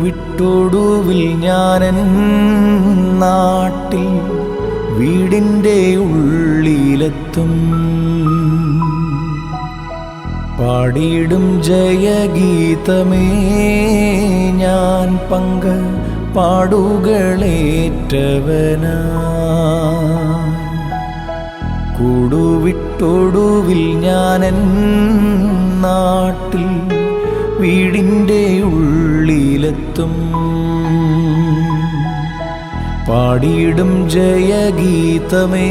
കൂടുവിട്ടൊടുവിൽ ഞാനെൻ നാട്ടിൽ വീടിൻ്റെ ഉള്ളിലെത്തും. പാടിയിടും ജയഗീതമേ ഞാൻ പങ്ക് പാടുകളേറ്റവനായി. കൂടുവിട്ടൊടുവിൽ ഞാനെൻ നാട്ടിൽ വീടിൻ്റെ ഉള്ളിലെത്തും. പാടിയിടും ജയഗീതമേ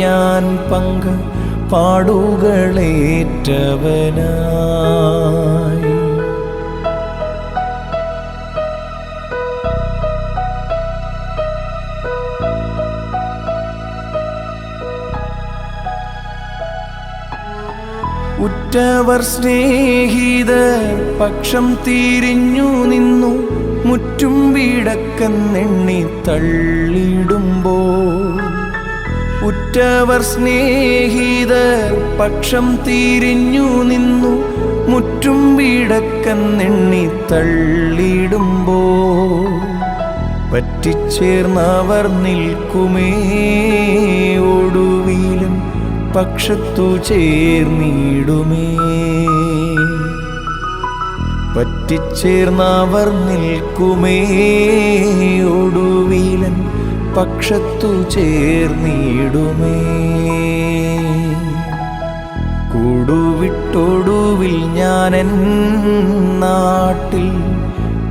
ഞാൻ പങ്ക് പാടുകളേറ്റവനായി. ഉറ്റവർ സ്നേഹിതർ പക്ഷം തിരിഞ്ഞു നിന്നു മുറ്റും വീടക്കെന്നെണ്ണി തള്ളിടുമ്പോൾ. ഉറ്റവർ സ്നേഹിതർ പക്ഷം തിരിഞ്ഞു നിന്നു മുറ്റും വീടക്കെന്നെണ്ണി തള്ളിടുമ്പോൾ. പറ്റിച്ചേർന്നവർ നിൽക്കുമേ ഒടുവിലും പക്ഷത്തു ചേർന്നിടുമേ. പറ്റിച്ചേർന്നവർ നിൽക്കുമേ ഒടുവിലൻ പക്ഷത്തു ചേർന്നിടുമേ. കൂടുവിട്ടൊടുവിൽ ഞാനെൻ നാട്ടിൽ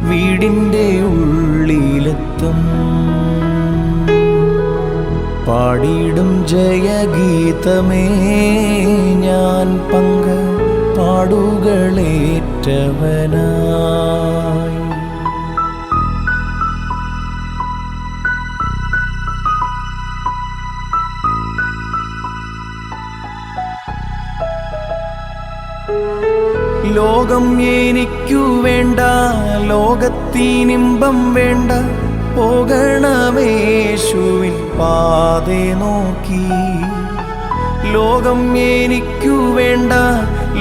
വീടിൻ്റെ ഉള്ളിലെത്തും. പാടിയിടും ജയഗീതമേ ഞാൻ പങ്ക് പാടുകളേറ്റവനായി. ലോകം എനിക്കു വേണ്ട, ലോകത്തിനിമ്പം വേണ്ട, പോകണമേശുവിൻ പാതേ നോക്കി. ലോകം എനിക്കു വേണ്ട,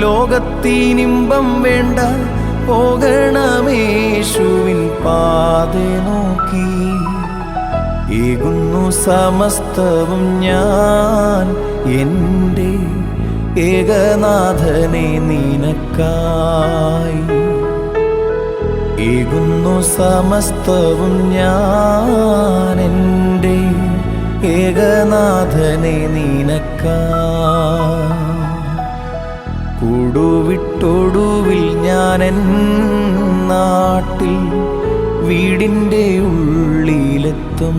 ലോകത്തിനിമ്പം വേണ്ട, പോകണമേശുവിൻ പാതേ നോക്കി. ഏകുന്നു സമസ്തവും ഞാൻ എൻ്റെ ഏകനാഥനെ നിനക്കായി. ഏകുന്നു സമസ്തവും ഞാൻ എൻ്റെ ഏകനാഥനെ നിനക്കായി. കൂടുവിട്ടൊടുവിൽ ഞാനെൻ നാട്ടിൽ വീടിൻ്റെ ഉള്ളിലെത്തും.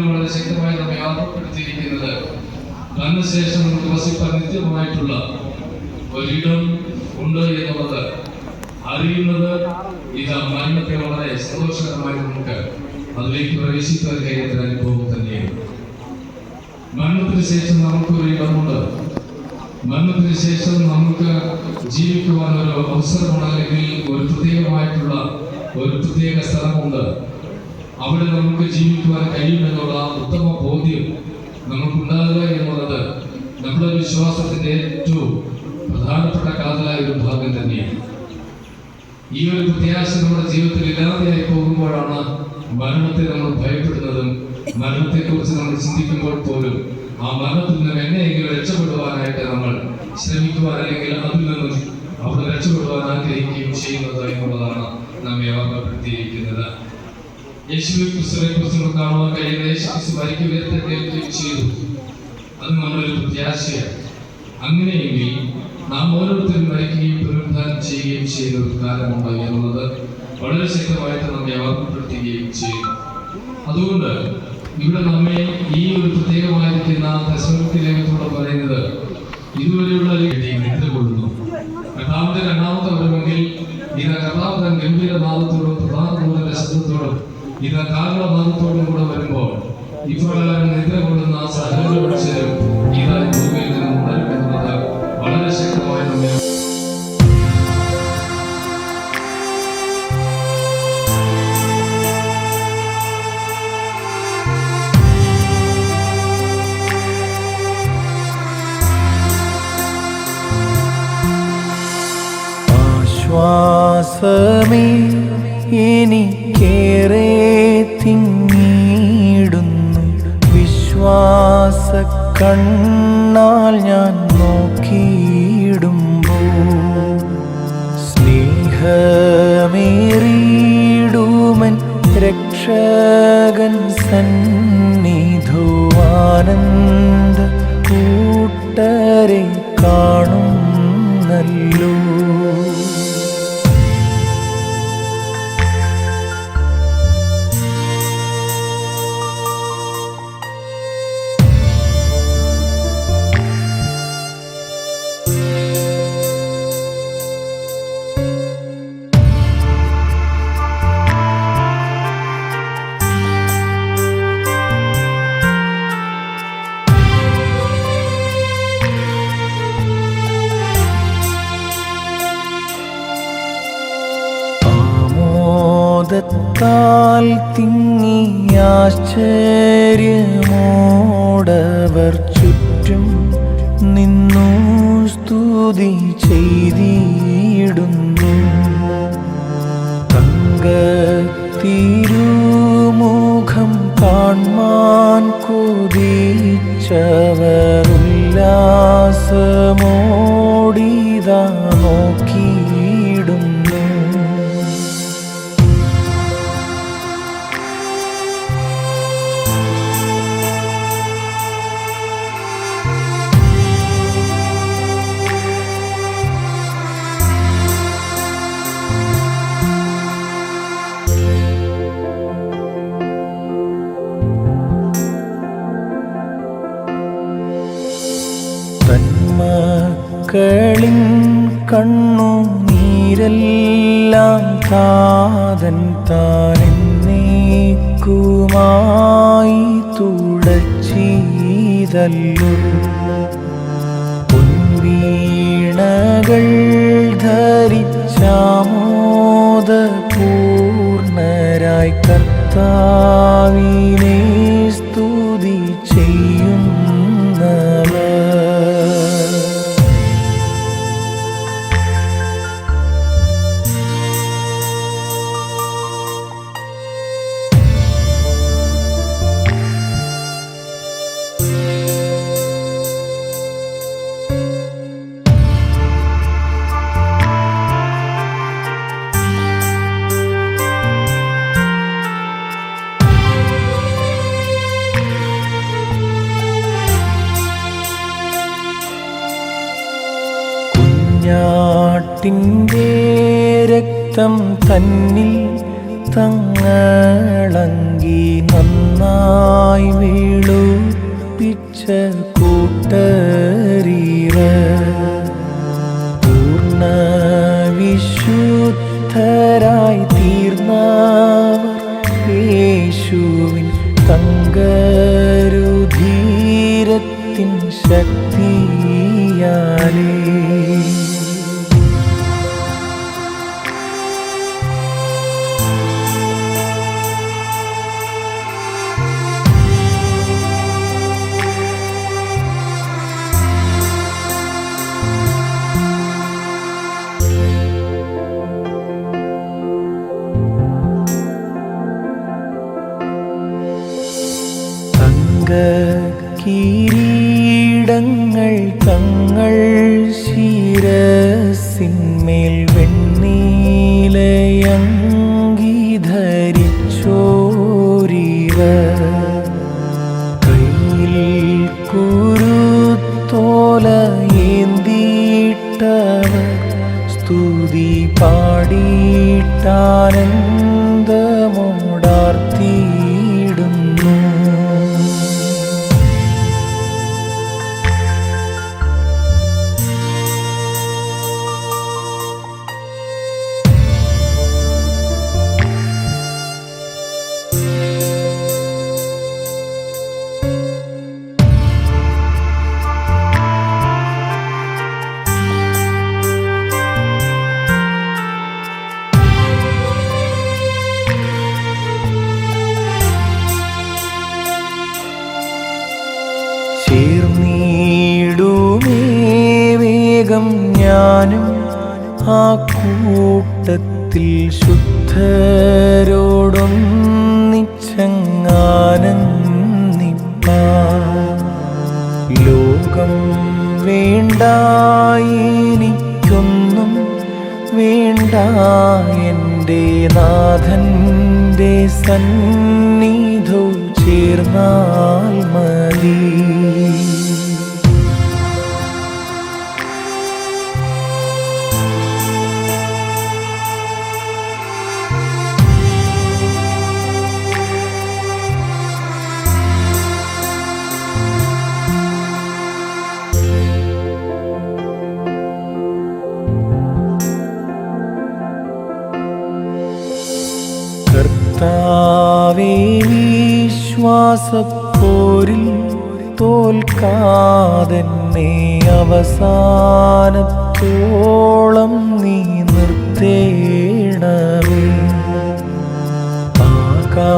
വളരെ ശക്തമായി നമ്മെ ആത്മപ്പെടുത്തിയിരിക്കുന്നത് മരണശേഷം നമുക്ക് വസിപ്പാൻ നിത്യമായിട്ടുള്ള ഒരിടം ഉണ്ട് എന്നുള്ളത് അറിയുന്നത്. ഇത് മരണത്തെ വളരെ സന്തോഷകരമായി നമുക്ക് അതിലേക്ക് പ്രവേശിക്കാൻ കഴിയുന്ന അനുഭവം തന്നെയാണ്. മരണത്തിന് ശേഷം നമുക്കൊരു ഇടമുണ്ട്. മരണത്തിന് ശേഷം നമുക്ക് ജീവിക്കുവാൻ ഒരു അവസരമാണ്, അല്ലെങ്കിൽ ഒരു പ്രത്യേകമായിട്ടുള്ള ഒരു പ്രത്യേക സ്ഥലമുണ്ട്. അവിടെ നമുക്ക് ജീവിക്കുവാൻ കഴിയുമെന്നുള്ള ഉത്തമ ബോധ്യം നമുക്കുണ്ടാകുക എന്നുള്ളത് നമ്മുടെ വിശ്വാസത്തിന്റെ ഏറ്റവും പ്രധാനപ്പെട്ട കാതലായ ഒരു ഭാഗം തന്നെയാണ്. ഈ ഒരു പ്രത്യാശ നമ്മുടെ ജീവിതത്തിൽ ഇല്ലാതെയായി പോകുമ്പോഴാണ് മരണത്തെ നമ്മൾ ഭയപ്പെടുന്നതും മരണത്തെക്കുറിച്ച് നമ്മൾ ചിന്തിക്കുമ്പോൾ പോലും ആ മരണത്തിൽ നിന്ന് എങ്ങനെയെങ്കിലും രക്ഷപ്പെടുവാനായിട്ട് നമ്മൾ ശ്രമിക്കുവാൻ, അല്ലെങ്കിൽ അതിൽ നിന്നും അവിടെ രക്ഷപ്പെടുവാൻ ആഗ്രഹിക്കുകയും ചെയ്യുന്നത് എന്നുള്ളതാണ് നമ്മെ ഓർമ്മപ്പെടുത്തിയിരിക്കുന്നത്. യേശുവിനെ കുറിച്ച് നമുക്ക് കാണുവാൻ കഴിയുന്ന യേശു ക്രിസ്തു മരിക്കുകയും ഉയർത്തെഴുന്നേൽക്കുകയും ചെയ്തു. അത് നമ്മളൊരു പ്രത്യാശയാണ്. അങ്ങനെയെങ്കിൽ നാം ഓരോരുത്തരും മരിക്കുകയും പുനരുദ്ധാനം ചെയ്യുകയും ചെയ്യുന്ന ഒരു കാലമുണ്ട് എന്നുള്ളത് വളരെ ശക്തമായിട്ട് നമ്മെ ഓർമ്മപ്പെടുത്തുകയും ചെയ്യുന്നു. അതുകൊണ്ട് ഇവിടെ നമ്മെ ഈ ഒരു പ്രത്യേകമായിരിക്കുന്ന ദശമൂർത്തി ലേഖനത്തോടെ പറയുന്നത് ഇതുവരെയുള്ള നിദ്ര കൊള്ളുന്നു. രണ്ടാമത്തെ വരവെങ്കിൽ ഇത് കർത്താവ് ഗംഭീരനാദത്തോടും പ്രധാനതയുടെ ശബ്ദത്തോടും ഇത് കാരണനാദത്തോടും കൂടെ വരുമ്പോൾ ഇപ്രകാരം നിദ്ര കൊള്ളുന്ന സകല മനുഷ്യരും ഇതായി ഭൂമിയിൽ നിന്ന് ഉണരും എന്നുള്ളത് വളരെ ശക്തമായി നമ്മെ ശ്വാസമേ എനിക്കേറെ തിങ്ങിടുന്നു, വിശ്വാസ കണ്ണാൽ ഞാൻ നോക്കിയിടുമ്പോൾ സ്നേഹമേറിയിടുമൻ രക്ഷകൻ സന്നിധോ ആനന്ദ കൂട്ടരെ കാണുന്നല്ലോ. ാൽ തിങ്ങി ആശ്ചര്യമോടവർ ചുറ്റും നിന്നു സ്തുതി ചെയ്തിടുന്നു. തിരുമുഖം കാൺമാൻ കൊതിച്ചവർ ഉല്ലാസമോടിതാ നോക്കിയിടുന്നു. തന്മക്കളിൻ കണ്ണുനീരെല്ലാം താതൻ താനെന്നേക്കുമായി തുടച്ചീതല്ലോ. പൊൻവീണകൾ ധരിച്ചാമോദപൂർണരായി കർത്താവിനെ സ്തുതി ചെയ്യുന്നവർ കുഞ്ഞാട്ടിൻ്റെ രക്തം തന്നിൽ തങ്ങളങ്കി നന്നായി വെളുപ്പിച്ച കൂട്ടരീവർ പൂർണ്ണ വിശുദ്ധരായി തീർന്നവർ യേശുവിൻ തങ്കരുധീരത്തിൻ ശക്തിയാലേ. കിരീടങ്ങൾ തങ്ങൾ ശിരസിന്മേൽ വെണ്ണീലയങ്കി ധരിച്ചോരിവർ കയ്യിൽ കുരുത്തോല ഏന്തിയിട്ടവർ സ്തുതി പാടിയിട്ടാനന്ദമോടാർത്തിയിടുന്നു. ഞാനും ആ കൂട്ടത്തിൽ ശുദ്ധരോടൊന്നിച്ചങ്ങാനന്ദിപ്പാൻ. ലോകം വേണ്ട എനിക്കൊന്നും വേണ്ട, എൻ്റെ നാഥൻ്റെ സന്നിധോ ചേർന്നാൽ മതി. കർത്താവേ, വിശ്വാസപ്പോരിൽ തോൽക്കാതെന്നെ അവസാനത്തോളം നീ നിർത്തേണമേ. ആകാശമേഘത്തിൽ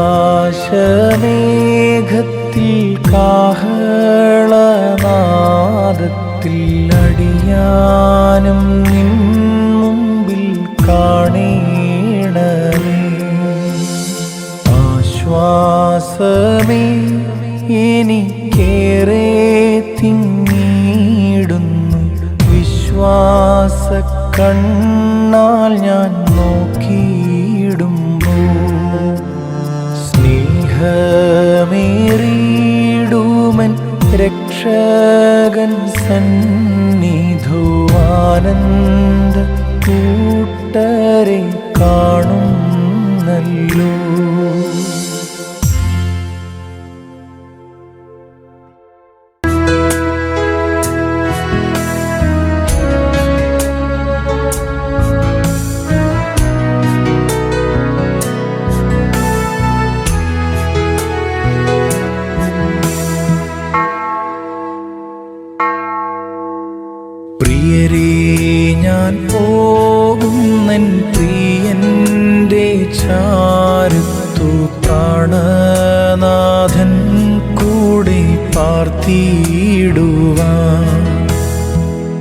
കാഹളനാദത്തിൽ അടിയാനും നിൻ മുമ്പിൽ കാണേണമേ. ആശ്വാസമേ എനിക്കേറെ തിങ്ങിടുന്നു, വിശ്വാസ കണ്ണാൽ ഞാൻ നോക്കിയിടുമ്പോൾ. സ്നേഹമേറിയിടുമൻ രക്ഷകൻ സന്നിധോ ആനന്ദ കൂട്ടരെ കാണുന്നല്ലോ. പ്രിയരേ, ഞാൻ പോകുന്നൻ പ്രിയന്റെ ചാരത്തു പ്രാണനാഥൻ കൂടെ പാർത്തിടുവാൻ.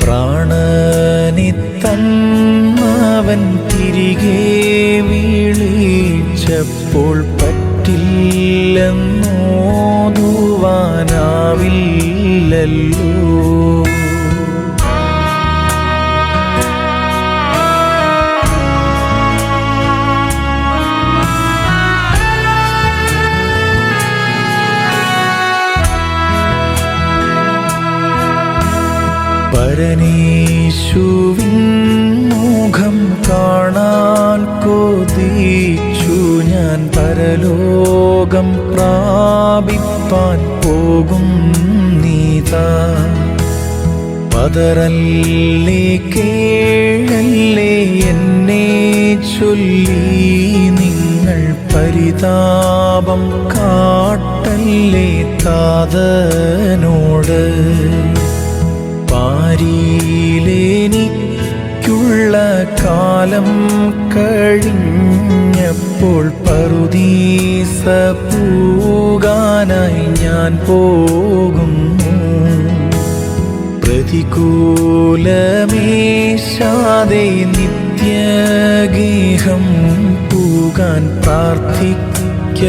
പ്രാണനെ തന്നവൻ തിരികെ വിളിച്ചപ്പോൾ പറ്റില്ലെന്നോതുവാനാവില്ലല്ലോ. പരനേശുവിൻ മുഖം കാണാൻ കൊതിച്ചു ഞാൻ, പരലോകം പ്രാപിപ്പാൻ പോകും നീതാ. പതറല്ലേ കേഴല്ലേ എന്നെ ചൊല്ലി നിങ്ങൾ, പരിതാപം കാട്ടല്ലേ താതനോട്. പാരിയിലെനിക്കുള്ള കാലം കഴിഞ്ഞപ്പോൾ പറുദീസ പൂകാനായി ഞാൻ പോകുന്നു. പ്രതികൂലമേശാതെ നിത്യഗേഹം പൂകാൻ പ്രാർത്ഥിക്ക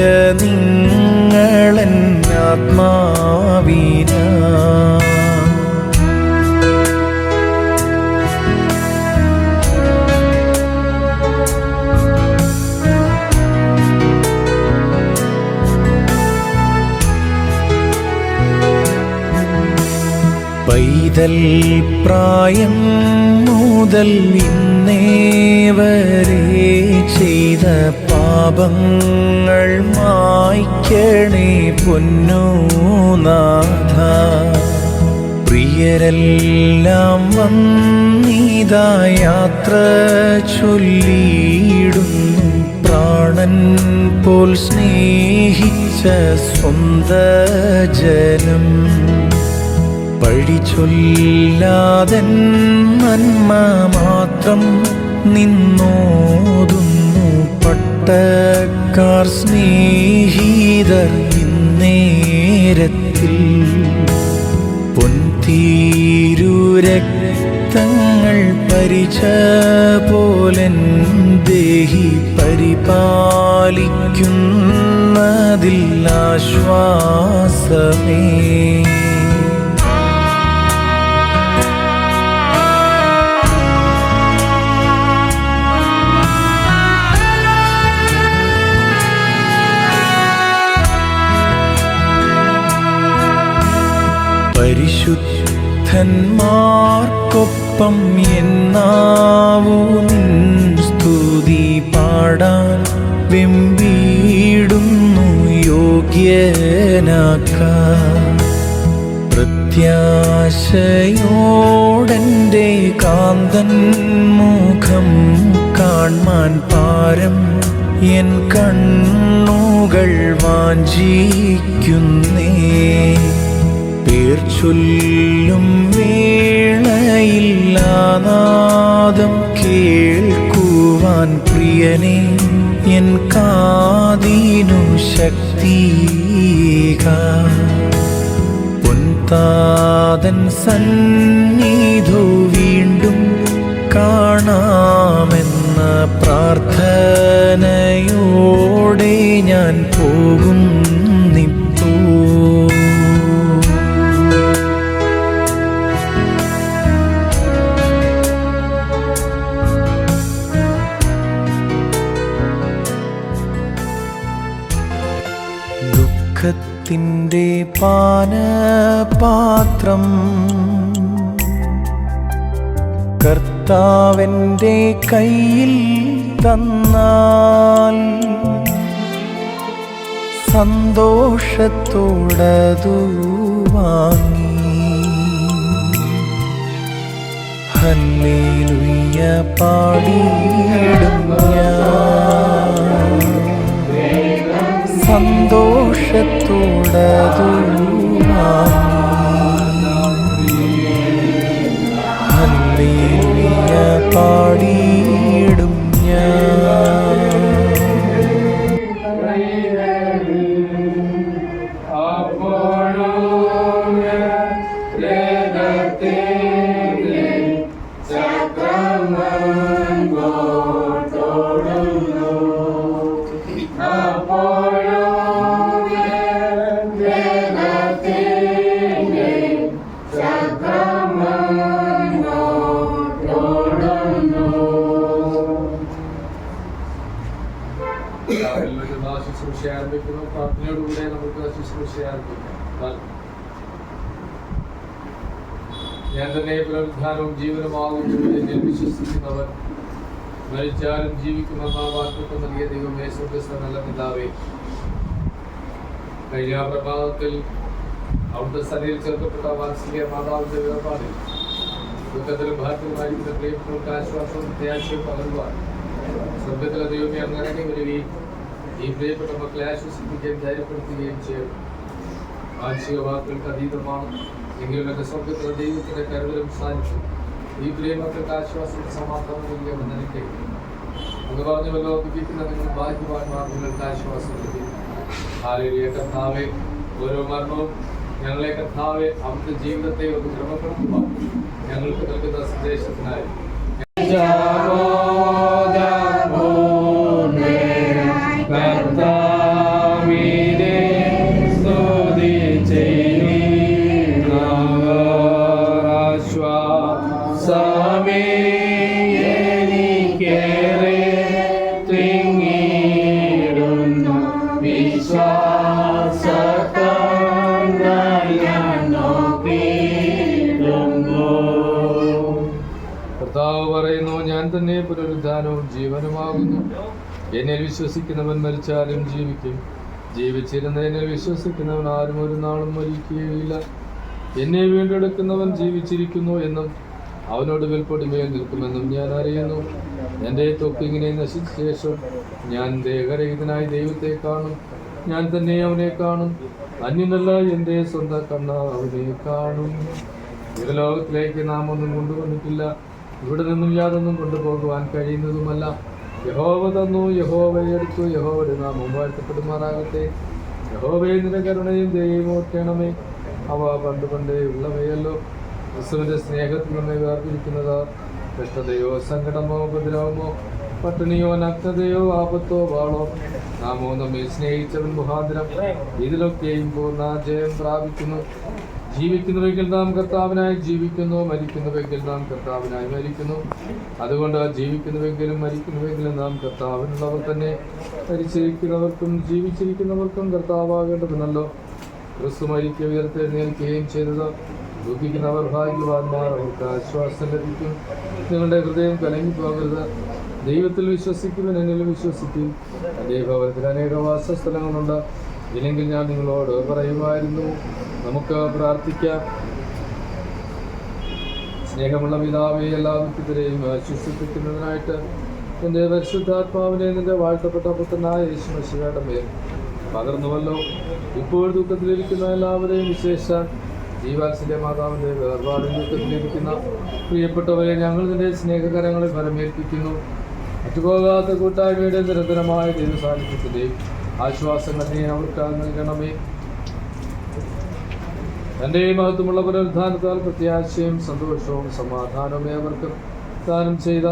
നിങ്ങളൻ ആത്മാവിനാ. പൈതൽ പ്രായം മുതൽ ഇന്നേ വരെ ചെയ്ത പാപങ്ങൾ മായ്ക്കണേ പൊന്നുനാഥ. പ്രിയരെല്ലാം വന്നിതാ യാത്ര ചൊല്ലിയിടുന്നു, പ്രാണൻ പോൽ സ്നേഹിച്ച സ്വന്ത ജനം. പഴിചൊല്ലാതൻ നന്മ മാത്രം നിന്നോതുന്നു പട്ടക്കാർ സ്നേഹിതർ ഇന്നേരത്തിൽ. പൊൻതീരുരക്തത്താൽ രക്തങ്ങൾ പരിച പോലെൻ ദേഹി പരിപാലിക്കുന്നതിൽ ആശ്വാസമേ. പരിശുദ്ധന്മാർക്കൊപ്പം എന്നാവൂ നിൻ സ്തുതി പാടാൻ വെമ്പീടുന്നു യോഗ്യനാക്കാൻ. പ്രത്യാശയോടെൻ്റെ കാന്തൻ മുഖം കാൺമാൻ പാരം എൻ കണ്ണുകൾ വാഞ്ചിക്കുന്നേ. പേർ ചൊല്ലും വേളയില്ലാനാദം കേൾക്കുവാൻ പ്രിയനെ എൻ കാതിനു ശക്തിക. പൊൻതാതൻ സന്നിധു വീണ്ടും കാണാമെന്ന പ്രാർത്ഥനയോടെ ഞാൻ പോകുന്നിപ്പോ. ദുഃഖത്തിൻ്റെ പാനപാത്രം കർത്താവെൻ്റെ കയ്യിൽ തന്നാൽ സന്തോഷത്തോടതു വാങ്ങി ഹല്ലേലൂയ പാടിയിടും ഞാൻ. സന്തോഷത്തോടതു വാങ്ങി ഹല്ലേലൂയ പാടിയിടും ഞാൻ. പ്രാർത്ഥനയോടുകൂടെ നമുക്ക് ശുശ്രൂഷ ആരംഭിക്കാം. ഞാൻ തന്നെ പുനരുദ്ധാനവും ജീവനുമാകുന്നു എന്നിൽ വിശ്വസിക്കുന്നവൻ മരിച്ചാലും ജീവിക്കുമെന്ന വാഗ്ദത്തം നൽകിയ ദൈവമേ, സ്വർഗ്ഗസ്ഥ നല്ല പിതാവേ, കഴിഞ്ഞ പ്രഭാതത്തിൽ അവിടുത്തെ സന്നിധിയിൽ ചേർക്കപ്പെട്ട വാത്സല്യ മാതാവിന്റെ വേർപാടിൽ ദുഃഖത്തിലും ഭാരത്തിലുമായിരിക്കുന്ന പ്രിയപ്പെട്ടവർക്ക് ആശ്വാസവും പ്രത്യാശയും പകരുവാൻ സ്വർഗ്ഗത്തിലെ ദൈവമേ അങ്ങനെ വരികയും ഈ പ്രിയപ്പെട്ട മക്കളെ ആശ്വസിപ്പിക്കുകയും ധൈര്യപ്പെടുത്തുകയും ചെയ്യും. മാനസിക വാക്കുകൾക്ക് അതീതമാണ് എങ്കിലും എൻ്റെ സ്വർഗ്ഗത്തിലെ ദൈവത്തിൻ്റെ കരുതലും സാധിച്ചു ഈ പ്രിയ മക്കൾക്ക് ആശ്വാസം സമാധാനം നൽകിയ വന്ദനിക്കയും അത് പറഞ്ഞുവല്ലോ ദുഃഖിക്കുന്ന നിങ്ങൾ ഭാഗ്യവാന്മാർ നിങ്ങൾക്ക് ആശ്വാസം നൽകി. ഹല്ലേലൂയ. കർത്താവേ, ഓരോ മരണവും ഞങ്ങളെ കർത്താവെ അവിടുത്തെ ജീവിതത്തെ ഒന്ന് ക്രമപ്പെടുത്തുവാൻ ഞങ്ങൾക്ക് നൽകുന്ന സന്ദേശത്തിനായി പറയുന്നു, ഞാൻ തന്നെ പുനരുദ്ധാനവും ജീവനുമാകുന്നു. എന്നിൽ വിശ്വസിക്കുന്നവൻ മരിച്ചാലും ജീവിക്കും. ജീവിച്ചിരുന്ന എന്നിൽ വിശ്വസിക്കുന്നവൻ ആരും ഒരു നാളും മരിക്കുകയില്ല. എന്നെ വീണ്ടെടുക്കുന്നവൻ ജീവിച്ചിരിക്കുന്നു എന്നും അവനോട് വിൽപ്പൊടിമേൽ നിൽക്കുമെന്നും ഞാൻ അറിയുന്നു. എൻ്റെ തൊക്കിങ്ങനെ നശിച്ച ശേഷം ഞാൻ ദേഹരഹിതനായി ദൈവത്തെ കാണും. ഞാൻ തന്നെ അവനെ കാണും. അന്യനല്ല, എൻ്റെ സ്വന്തം കണ്ണ അവനെ കാണും. ഈ ലോകത്തിലേക്ക് നാം ഒന്നും കൊണ്ടുവന്നിട്ടില്ല, ഇവിടെ നിന്നും യാതൊന്നും കൊണ്ടുപോകുവാൻ കഴിയുന്നതുമല്ല. യഹോവ തന്നു, യഹോവ എടുത്തു, യഹോവയുടെ നാമം വാഴ്ത്തപ്പെടുമാറാകട്ടെ. യഹോവയെ നിന്റെ കരുണയും ദയയും ഓർക്കണമേ. അവ പണ്ട് പണ്ടേ ഉള്ളവയല്ലോ. ക്രിസ്തുവിന്റെ സ്നേഹത്തിൽ നമ്മെ വേർതിരിക്കുന്നത് കഷ്ടതയോ സങ്കടമോ ഉപദ്രവമോ പട്ടിണിയോ നഗ്നതയോ ആപത്തോ വാളോ നാമോ നമ്മെ സ്നേഹിച്ചവൻ മുഖാന്തരം ഇതിലൊക്കെയും പൂർണ്ണ ജയം പ്രാപിക്കുന്നു. ജീവിക്കുന്നുവെങ്കിൽ നാം കർത്താവിനായി ജീവിക്കുന്നു, മരിക്കുന്നുവെങ്കിൽ നാം കർത്താവിനായി മരിക്കുന്നു. അതുകൊണ്ട് ജീവിക്കുന്നുവെങ്കിലും മരിക്കുന്നുവെങ്കിലും നാം കർത്താവിനുള്ളവർ തന്നെ. മരിച്ചിരിക്കുന്നവർക്കും ജീവിച്ചിരിക്കുന്നവർക്കും കർത്താവാകേണ്ടതിനല്ലോ. ക്രിസ്തു മരിക്കുക ഉയർത്തെഴുന്നേൽക്കുകയും ചെയ്തത് ദുഃഖിക്കുന്നവർ ഭാഗ്യവാന്മാർ, അവർക്ക് ആശ്വാസം ലഭിക്കും. നിങ്ങളുടെ ഹൃദയം കലങ്ങിപ്പോകരുത്. ദൈവത്തിൽ വിശ്വസിക്കുവാൻ എന്നിൽ വിശ്വസിക്കും. എൻ്റെ ഭവനത്തിൽ അനേക വാസസ്ഥലങ്ങളുണ്ട്. ഇല്ലെങ്കിൽ ഞാൻ നിങ്ങളോട് പറയുമായിരുന്നു. നമുക്ക് പ്രാർത്ഥിക്കാം. സ്നേഹമുള്ള പിതാവേ, എല്ലാ ദുഃഖിതരെയും ആശ്വസിപ്പിക്കുന്നതിനായിട്ട് എൻ്റെ പരിശുദ്ധാത്മാവിനെ നിന്റെ വാഴ്ത്തപ്പെട്ട പുത്രനായ യേശു മിശിഹായുടെ മേൽ പകർന്നുവല്ലോ. ഇപ്പോൾ ദുഃഖത്തിലിരിക്കുന്ന എല്ലാവരെയും വിശേഷ ജീവാത്സല്യ മാതാവിൻ്റെ വേർപാടിൽ ദുഃഖത്തിലിരിക്കുന്ന പ്രിയപ്പെട്ടവരെ ഞങ്ങൾ നിന്റെ സ്നേഹകരങ്ങളിൽ പരമേൽപ്പിക്കുന്നു. മറ്റുപോകാത്ത കൂട്ടായ്മയുടെ നിരന്തരമായ ദൈവസാന്നിധ്യത്തിൻ്റെയും ആശ്വാസങ്ങൾ നീ അവർക്ക് നൽകണമേ. തൻ്റെ മഹത്വമുള്ള പുനരുദ്ധാനത്താൽ പ്രത്യാശയും സന്തോഷവും സമാധാനവും അവർക്ക് ദാനം ചെയ്ത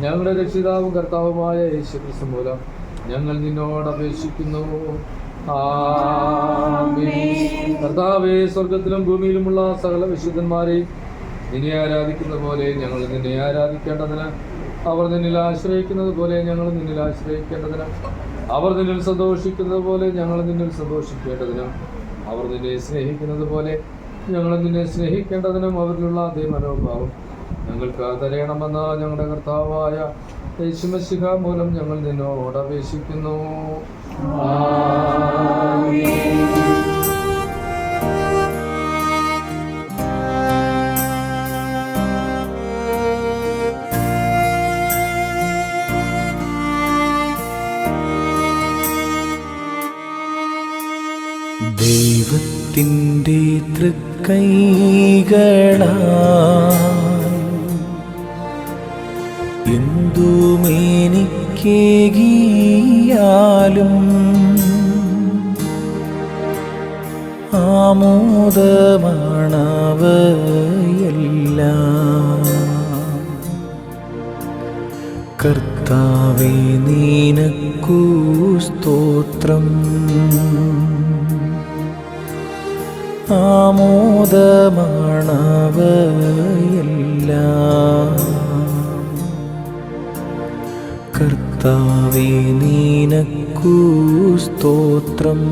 ഞങ്ങളുടെ രക്ഷിതാവും കർത്താവുമായ യേശു ക്രിസ്തു മൂലം ഞങ്ങൾ നിന്നോട് അപേക്ഷിക്കുന്നു. കർത്താവേ, സ്വർഗത്തിലും ഭൂമിയിലുമുള്ള സകല വിശുദ്ധന്മാരെയും നിന്നെ ആരാധിക്കുന്ന പോലെ ഞങ്ങൾ നിന്നെ ആരാധിക്കേണ്ടതിന്, അവർ നിന്നിൽ ആശ്രയിക്കുന്നത് പോലെ ഞങ്ങൾ നിന്നിൽ ആശ്രയിക്കേണ്ടതിന്, അവർ നിന്നിൽ സന്തോഷിക്കുന്നത് പോലെ ഞങ്ങൾ നിന്നിൽ സന്തോഷിക്കേണ്ടതിനും, അവർ നിന്നെ സ്നേഹിക്കുന്നത് പോലെ ഞങ്ങൾ നിന്നെ സ്നേഹിക്കേണ്ടതിനും അവരിലുള്ള അതേ മനോഭാവം ഞങ്ങൾക്ക് തരയണമെന്ന് ഞങ്ങളുടെ കർത്താവായ യേശു മിശിഹ മൂലം ഞങ്ങൾ നിന്നോട് അപേക്ഷിക്കുന്നു. ദൈവത്തിൻ്റെ തൃക്കൈകളാൽ എന്തുമേനിക്കേകിയാലും ആമോദമാണവയെല്ലാം. കർത്താവേ, നിനക്കു സ്തോത്രം. ആമോദമാണവയെല്ലാം. കർത്താവേ, നിനക്കു സ്തോത്രം.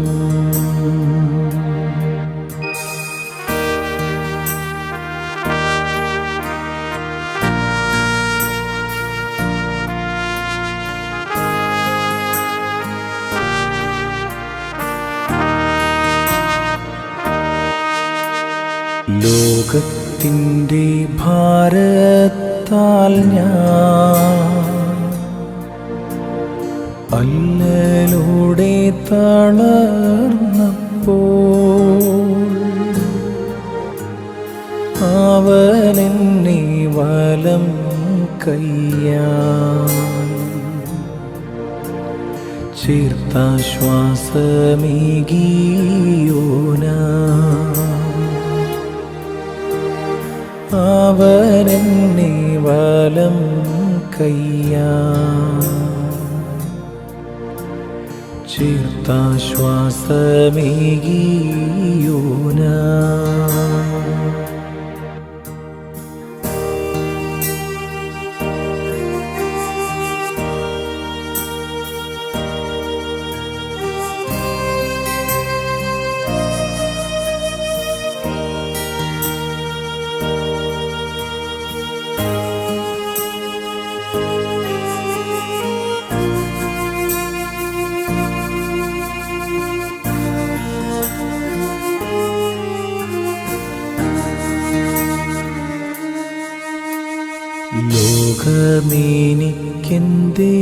ലോകത്തിൻ്റെ ഭാരത്താൽ ഞാൻ അല്ലലോടെ തളർന്നപ്പോൾ അവനെന്നെ വലം കയ്യാൽ ചേർത്താശ്വാസമേകിയോനാ. അവനെന്നെ വലം കയ്യാൽ ചേർത്താശ്വാസമേകിയോനാ.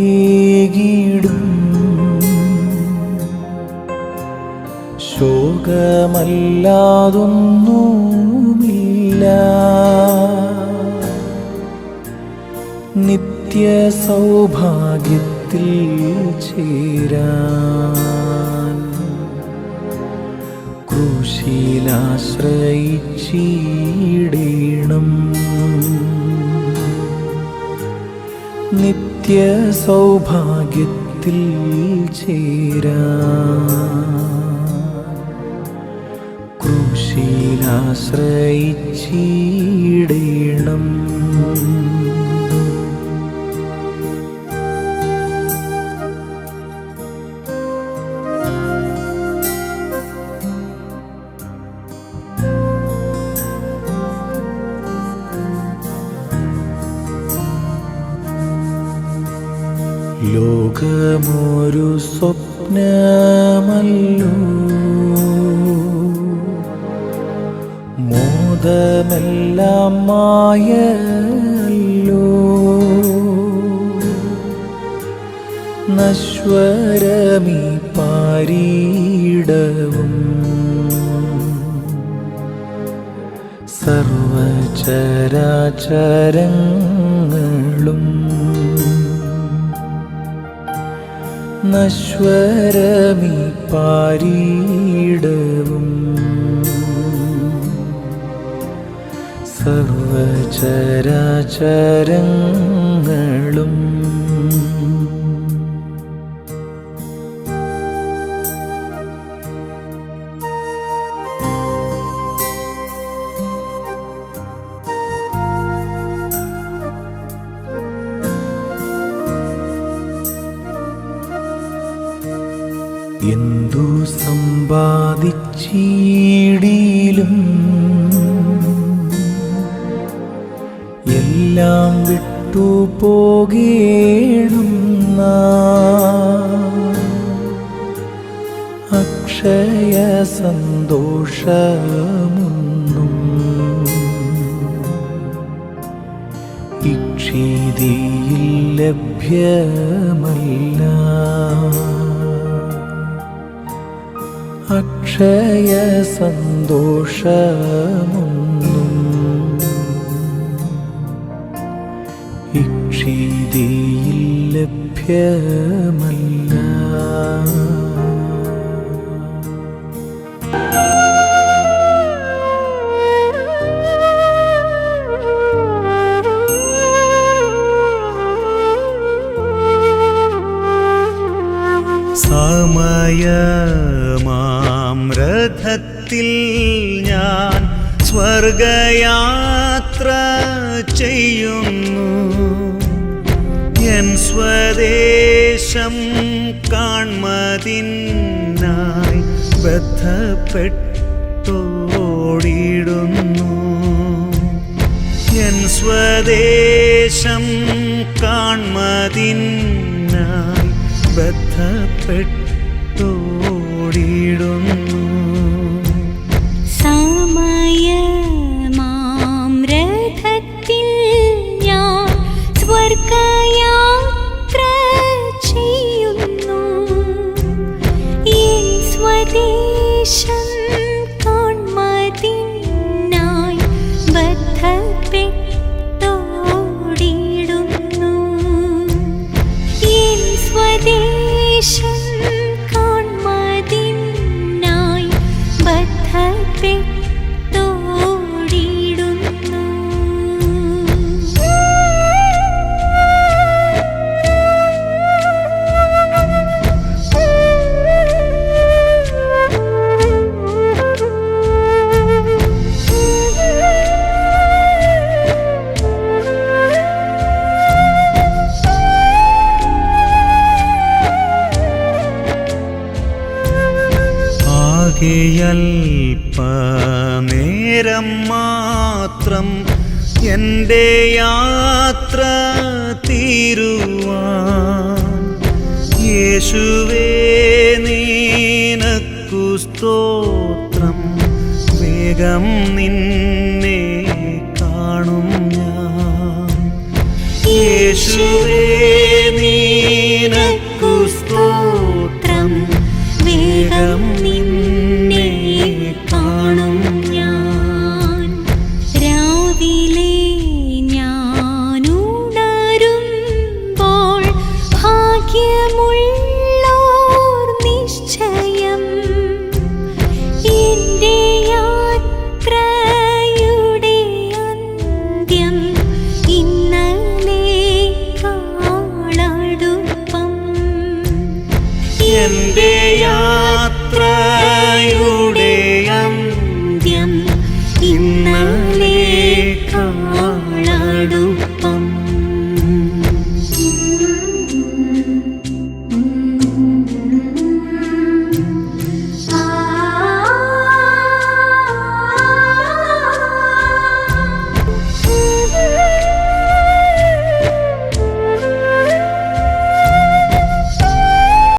ലോകമേനിക്കെന്തേകിടും ശോകമല്ലാതൊന്നുമില്ല. നിത്യ സൗഭാഗ്യത്തിൽ ചേരാൻ ക്രൂശിലാശ്രയിച്ചിടേണം. നിത്യ സൗഭാഗ്യത്തിൽ ചേരാ ക്രൂശിലാശ്രയിച്ചിടേണം. ലോകമൊരു സ്വപ്നമല്ലോ, മോദമെല്ലാം മായല്ലോ. നശ്വരമീ പാരീടവും സർവചരാചരങ്ങളും നശ്വരമീ പാരീടവും സർവചരാചരങ്ങളും എന്തു സമ്പാദിച്ചിടിലും എല്ലാം വിട്ടു പോകേണം അക്ഷയ സന്തോഷമൊന്നും ഇക്ഷിതിയിൽ ലഭ്യമല്ല. അക്ഷയ സന്തോഷമൊന്നും ഇക്ഷിതിയിൽ ലഭ്യമല്ല. സമയമാം രഥത്തിൽ ഞാൻ സ്വർഗയാത്ര ചെയ്യുന്നു. എൻ സ്വദേശം കാൺമതിനായി ബദ്ധപ്പെട്ടോടിടുന്നു. എൻ സ്വദേശം കാൺമതിനായി ബദ്ധപ്പെട്ടോടിടുന്നു. സമയമാം രഥത്തിൽ ഞാൻ സ്വർഗയാത്ര ചെയ്യുന്നു. എൻ സ്വദേശം കാൺമതിനായി ബദ്ധപ്പെട്ടോടിടുന്നു. എൻ സ്വദേശം കാൺമതിനായി ബദ്ധപ്പെട്ടോടിടുന്നു. അല്പനേരം മാത്രം എൻ്റെ യാത്ര തീരുവാൻ യേശുവേ നിനക്കു സ്തോത്രം. വേഗം നിന്നെ കാണും ഞാൻ യേശുവേ.